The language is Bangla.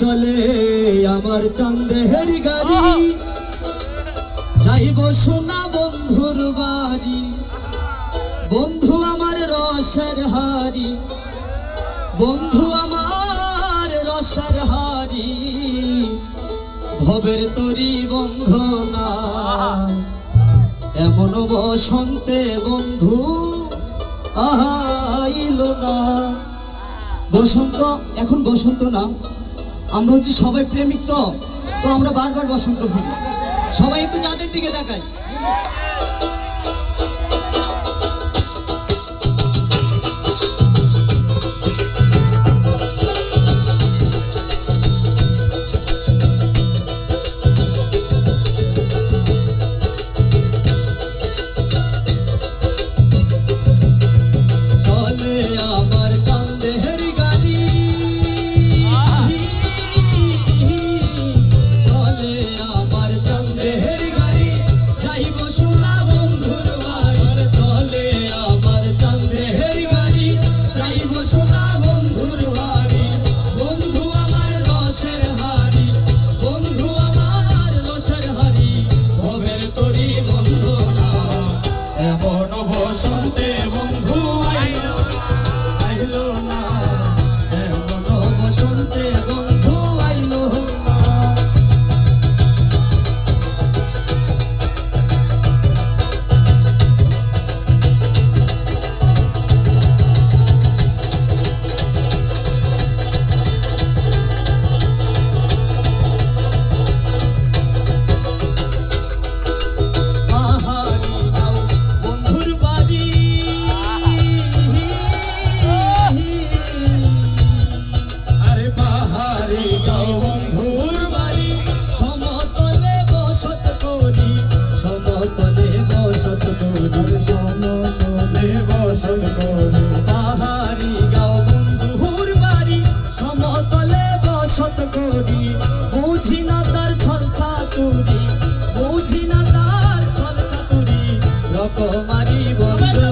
চলে আমার চাঁদের গাড়ি, যাইব সোনা বন্ধুর বাড়ি। বন্ধু আমার রসের হাড়ি, বন্ধু আমার রসের হাড়ি, ভবের তরি বন্ধনা এমন বসন্তে বন্ধু আইল না। বসন্ত এখন বসন্ত না, আমরা হচ্ছে সবাই প্রেমিক, তো আমরা বারবার বসন্ত ফিরি। সবাই একটু চাঁদের দিকে তাকাই। পাহাড়ি গাঁও বন্ধুর বাড়ি, সমতলে বসত করি। বুঝি না তার ছল ছাতুরি, বুঝি না তার ছল ছাতুরি, রকমারি বন্ধু